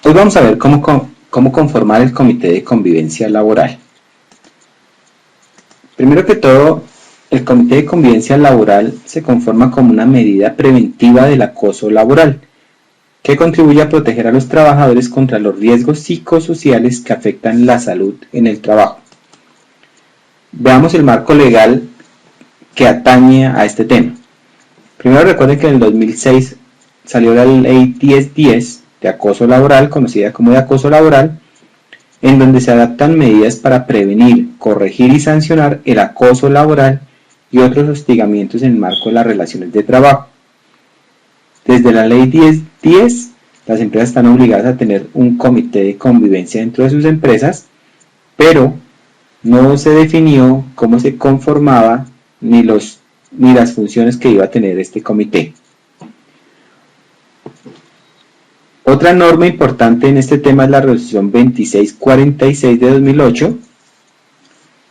Hoy vamos a ver cómo conformar el comité de convivencia laboral. Primero que todo, el comité de convivencia laboral se conforma como una medida preventiva del acoso laboral, que contribuye a proteger a los trabajadores contra los riesgos psicosociales que afectan la salud en el trabajo. Veamos el marco legal que atañe a este tema. Primero recuerden que en el 2006 salió la ley 1010 de acoso laboral, conocida como de acoso laboral, en donde se adaptan medidas para prevenir, corregir y sancionar el acoso laboral y otros hostigamientos en el marco de las relaciones de trabajo. Desde la ley 1010, las empresas están obligadas a tener un comité de convivencia dentro de sus empresas, pero no se definió cómo se conformaba ni las funciones que iba a tener este comité. Otra norma importante en este tema es la resolución 2646 de 2008,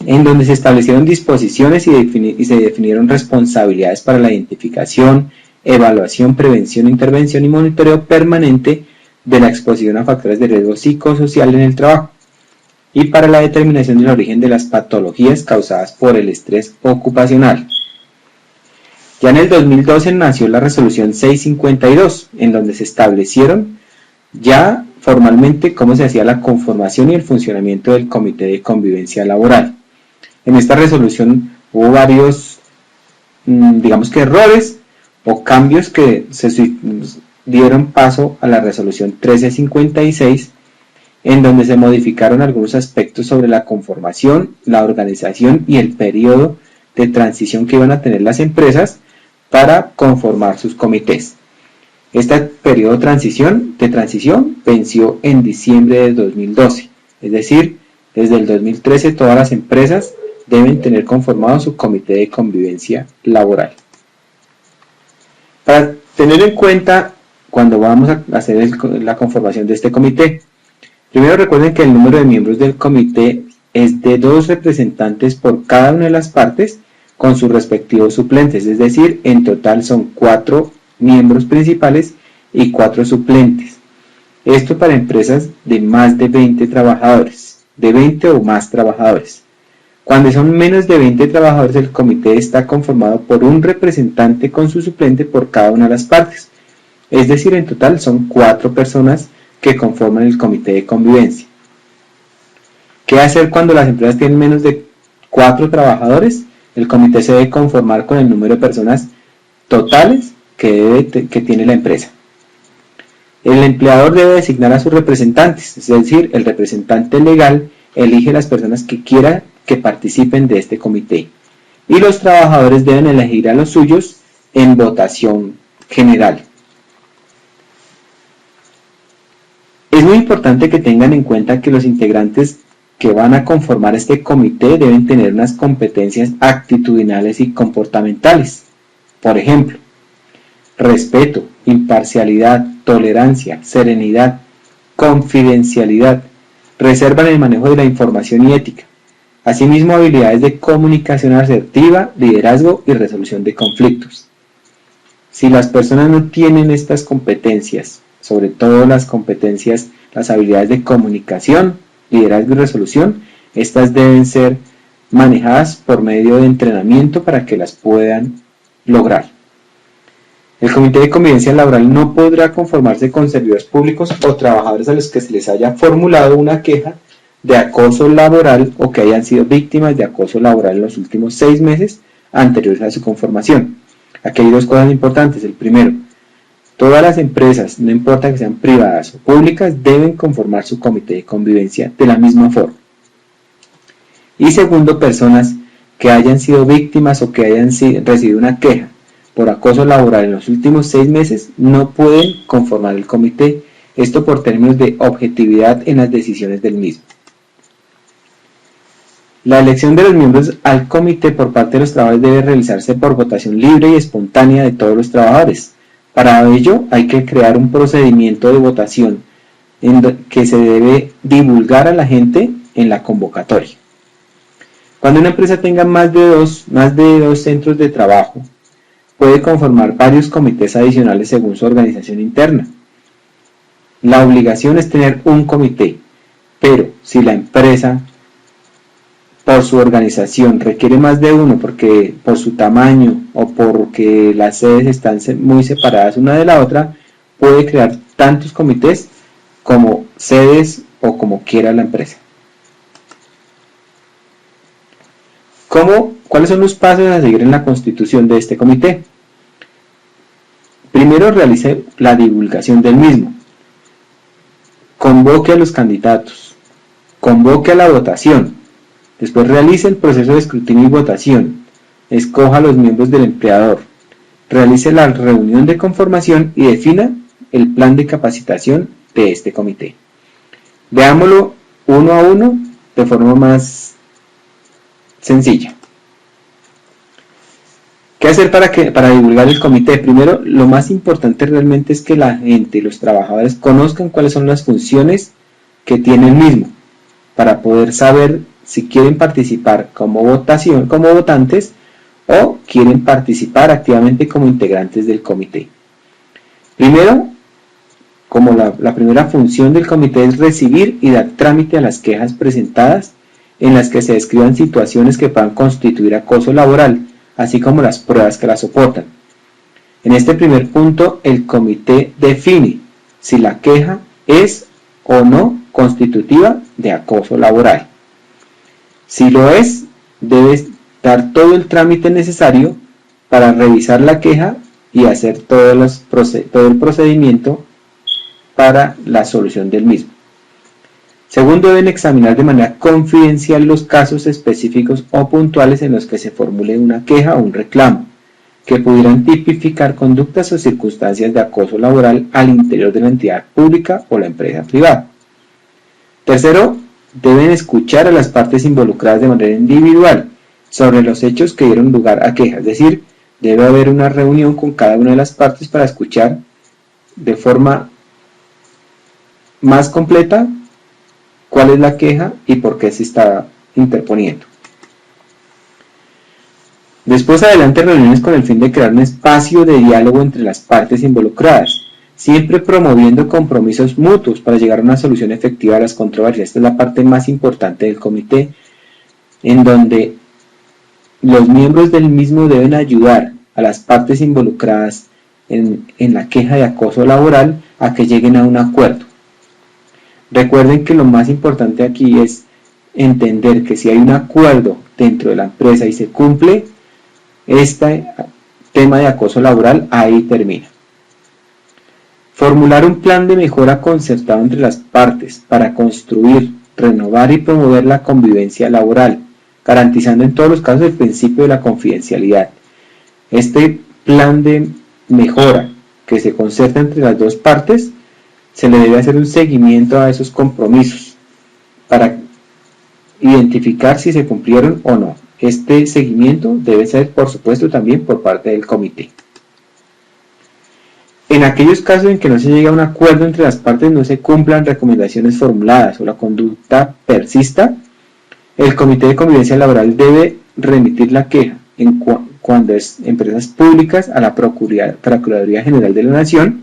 en donde se establecieron disposiciones y se definieron responsabilidades para la identificación, evaluación, prevención, intervención y monitoreo permanente de la exposición a factores de riesgo psicosocial en el trabajo y para la determinación del origen de las patologías causadas por el estrés ocupacional. Ya en el 2012 nació la resolución 652, en donde se establecieron ya formalmente cómo se hacía la conformación y el funcionamiento del comité de convivencia laboral. En esta resolución hubo varios, errores o cambios que se dieron paso a la resolución 1356, en donde se modificaron algunos aspectos sobre la conformación, la organización y el periodo de transición que iban a tener las empresas para conformar sus comités. Este periodo de transición venció en diciembre de 2012, es decir, desde el 2013 todas las empresas deben tener conformado su comité de convivencia laboral. Para tener en cuenta cuando vamos a hacer la conformación de este comité, primero recuerden que el número de miembros del comité es de 2 representantes por cada una de las partes con sus respectivos suplentes, es decir, en total son 4 miembros principales y 4 suplentes. Esto para empresas de más de 20 trabajadores, de 20 o más trabajadores. Cuando son menos de 20 trabajadores, el comité está conformado por un representante con su suplente por cada una de las partes. Es decir, en total son 4 personas que conforman el comité de convivencia. ¿Qué hacer cuando las empresas tienen menos de 4 trabajadores? El comité se debe conformar con el número de personas totales que tiene la empresa. El empleador debe designar a sus representantes, es decir, el representante legal elige las personas que quiera que participen de este comité y los trabajadores deben elegir a los suyos en votación general. Es muy importante que tengan en cuenta que los integrantes que van a conformar este comité deben tener unas competencias actitudinales y comportamentales. Por ejemplo, respeto, imparcialidad, tolerancia, serenidad, confidencialidad, reserva en el manejo de la información y ética. Asimismo, habilidades de comunicación asertiva, liderazgo y resolución de conflictos. Si las personas no tienen estas competencias, sobre todo las habilidades de comunicación, liderazgo y resolución, estas deben ser manejadas por medio de entrenamiento para que las puedan lograr. El comité de convivencia laboral no podrá conformarse con servidores públicos o trabajadores a los que se les haya formulado una queja de acoso laboral o que hayan sido víctimas de acoso laboral en los últimos 6 meses anteriores a su conformación. Aquí hay 2 cosas importantes. El primero, todas las empresas, no importa que sean privadas o públicas, deben conformar su comité de convivencia de la misma forma. Y segundo, personas que hayan sido víctimas o que hayan recibido una queja por acoso laboral en los últimos 6 meses no pueden conformar el comité, esto por términos de objetividad en las decisiones del mismo. La elección de los miembros al comité por parte de los trabajadores debe realizarse por votación libre y espontánea de todos los trabajadores. Para ello hay que crear un procedimiento de votación que se debe divulgar a la gente en la convocatoria. Cuando una empresa tenga más de dos centros de trabajo, puede conformar varios comités adicionales según su organización interna. La obligación es tener un comité, pero si la empresa por su organización requiere más de uno porque por su tamaño o porque las sedes están muy separadas una de la otra, puede crear tantos comités como sedes o como quiera la empresa. ¿Cuáles son los pasos a seguir en la constitución de este comité? Primero, realice la divulgación del mismo. Convoque a los candidatos. Convoque a la votación. Después realice el proceso de escrutinio y votación. Escoja a los miembros del empleador. Realice la reunión de conformación y defina el plan de capacitación de este comité. Veámoslo uno a uno de forma más sencilla. ¿Qué hacer para divulgar el comité? Primero, lo más importante realmente es que la gente y los trabajadores conozcan cuáles son las funciones que tiene el mismo, para poder saber si quieren participar como votantes o quieren participar activamente como integrantes del comité. Primero, como la primera función del comité es recibir y dar trámite a las quejas presentadas en las que se describan situaciones que puedan constituir acoso laboral, así como las pruebas que la soportan. En este primer punto, el comité define si la queja es o no constitutiva de acoso laboral. Si lo es, debe dar todo el trámite necesario para revisar la queja y hacer todo el procedimiento para la solución del mismo. Segundo, deben examinar de manera confidencial los casos específicos o puntuales en los que se formule una queja o un reclamo, que pudieran tipificar conductas o circunstancias de acoso laboral al interior de la entidad pública o la empresa privada. Tercero, deben escuchar a las partes involucradas de manera individual sobre los hechos que dieron lugar a queja, es decir, debe haber una reunión con cada una de las partes para escuchar de forma más completa cuál es la queja y por qué se está interponiendo. Después adelante reuniones con el fin de crear un espacio de diálogo entre las partes involucradas, siempre promoviendo compromisos mutuos para llegar a una solución efectiva a las controversias. Esta es la parte más importante del comité, en donde los miembros del mismo deben ayudar a las partes involucradas en la queja de acoso laboral a que lleguen a un acuerdo. Recuerden que lo más importante aquí es entender que si hay un acuerdo dentro de la empresa y se cumple, este tema de acoso laboral ahí termina. Formular un plan de mejora concertado entre las partes para construir, renovar y promover la convivencia laboral, garantizando en todos los casos el principio de la confidencialidad. Este plan de mejora que se concerta entre las dos partes, se le debe hacer un seguimiento a esos compromisos para identificar si se cumplieron o no. Este seguimiento debe ser, por supuesto, también por parte del comité. En aquellos casos en que no se llega a un acuerdo entre las partes, no se cumplan recomendaciones formuladas o la conducta persista, el Comité de Convivencia Laboral debe remitir la queja cuando es empresas públicas a la Procuraduría General de la Nación,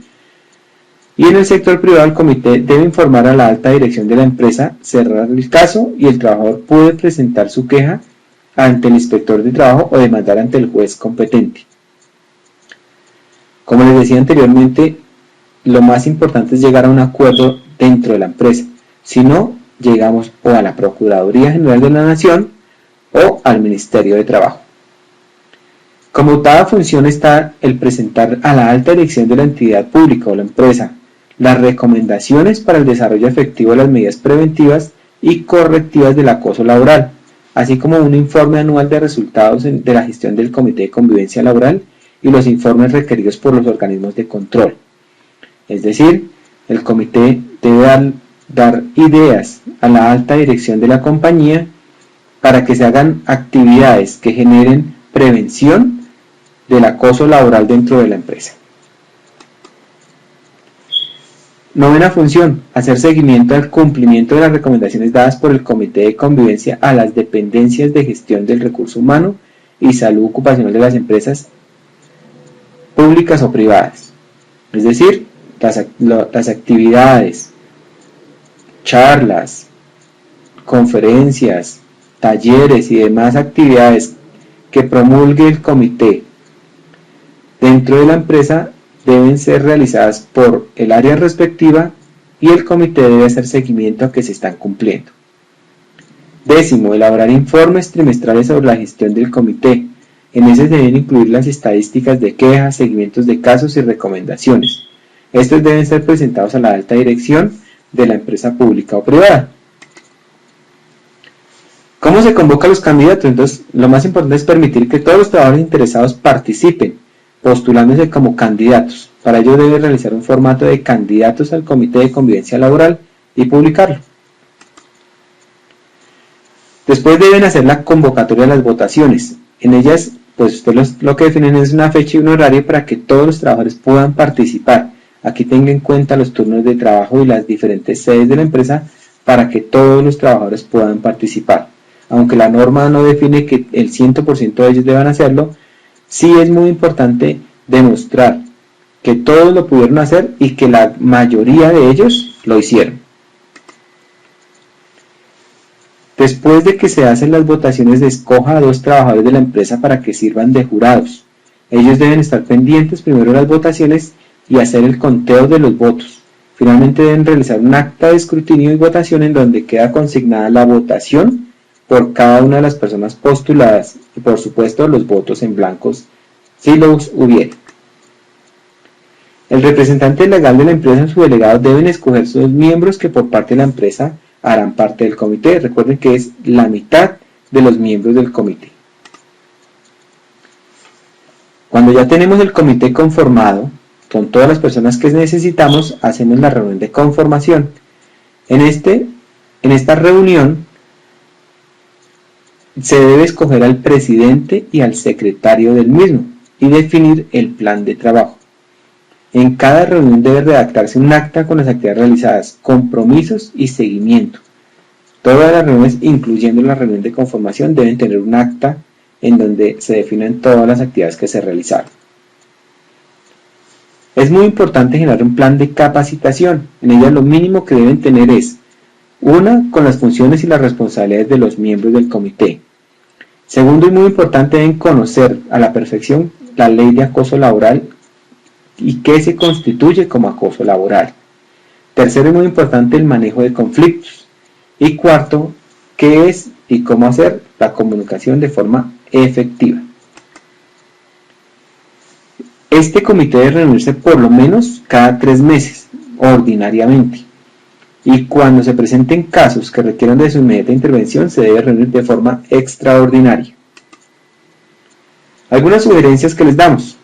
y en el sector privado el comité debe informar a la alta dirección de la empresa, cerrar el caso y el trabajador puede presentar su queja ante el inspector de trabajo o demandar ante el juez competente. Como les decía anteriormente, lo más importante es llegar a un acuerdo dentro de la empresa. Si no, llegamos o a la Procuraduría General de la Nación o al Ministerio de Trabajo. Como tal función está el presentar a la alta dirección de la entidad pública o la empresa las recomendaciones para el desarrollo efectivo de las medidas preventivas y correctivas del acoso laboral, así como un informe anual de resultados de la gestión del Comité de Convivencia Laboral y los informes requeridos por los organismos de control. Es decir, el comité debe dar ideas a la alta dirección de la compañía para que se hagan actividades que generen prevención del acoso laboral dentro de la empresa. Novena función, hacer seguimiento al cumplimiento de las recomendaciones dadas por el Comité de Convivencia a las dependencias de gestión del recurso humano y salud ocupacional de las empresas públicas o privadas. Es decir, las actividades, charlas, conferencias, talleres y demás actividades que promulgue el comité dentro de la empresa deben ser realizadas por el área respectiva y el comité debe hacer seguimiento a que se están cumpliendo. 10. Elaborar informes trimestrales sobre la gestión del comité. En ese deben incluir las estadísticas de quejas, seguimientos de casos y recomendaciones. Estos deben ser presentados a la alta dirección de la empresa pública o privada. ¿Cómo se convoca a los candidatos? Entonces, lo más importante es permitir que todos los trabajadores interesados participen, postulándose como candidatos. Para ello debe realizar un formato de candidatos al Comité de Convivencia Laboral y publicarlo. Después deben hacer la convocatoria de las votaciones. En ellas, pues ustedes lo que definen es una fecha y un horario para que todos los trabajadores puedan participar. Aquí tenga en cuenta los turnos de trabajo y las diferentes sedes de la empresa para que todos los trabajadores puedan participar. Aunque la norma no define que el 100% de ellos deban hacerlo, sí es muy importante demostrar que todos lo pudieron hacer y que la mayoría de ellos lo hicieron. Después de que se hacen las votaciones, escoja a 2 trabajadores de la empresa para que sirvan de jurados. Ellos deben estar pendientes primero de las votaciones y hacer el conteo de los votos. Finalmente deben realizar un acta de escrutinio y votación en donde queda consignada la votación por cada una de las personas postuladas y por supuesto los votos en blancos si los hubiera. El representante legal de la empresa y su delegado deben escoger sus miembros que por parte de la empresa harán parte del comité. Recuerden que es la mitad de los miembros del comité. Cuando ya tenemos el comité conformado, con todas las personas que necesitamos, hacemos la reunión de conformación. En esta reunión se debe escoger al presidente y al secretario del mismo y definir el plan de trabajo. En cada reunión debe redactarse un acta con las actividades realizadas, compromisos y seguimiento. Todas las reuniones, incluyendo la reunión de conformación, deben tener un acta en donde se definan todas las actividades que se realizaron. Es muy importante generar un plan de capacitación. En ella lo mínimo que deben tener es: 1. Con las funciones y las responsabilidades de los miembros del comité. Segundo, y muy importante, deben conocer a la perfección la ley de acoso laboral y qué se constituye como acoso laboral. Tercero, y muy importante, el manejo de conflictos. Y cuarto, qué es y cómo hacer la comunicación de forma efectiva. Este comité debe reunirse por lo menos cada 3 meses, ordinariamente. Y cuando se presenten casos que requieran de su inmediata intervención, se debe reunir de forma extraordinaria. Algunas sugerencias que les damos.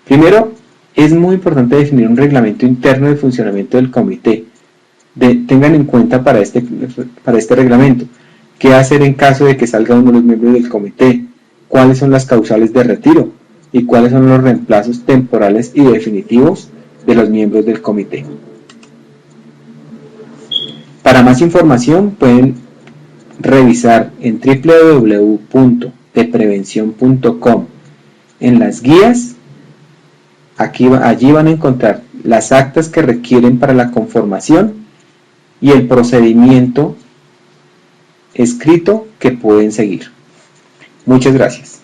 Primero, es muy importante definir un reglamento interno de funcionamiento del comité. Tengan en cuenta para este reglamento qué hacer en caso de que salga uno de los miembros del comité, cuáles son las causales de retiro y cuáles son los reemplazos temporales y definitivos de los miembros del comité. Para más información pueden revisar en www.deprevención.com en las guías. Allí van a encontrar las actas que requieren para la conformación y el procedimiento escrito que pueden seguir. Muchas gracias.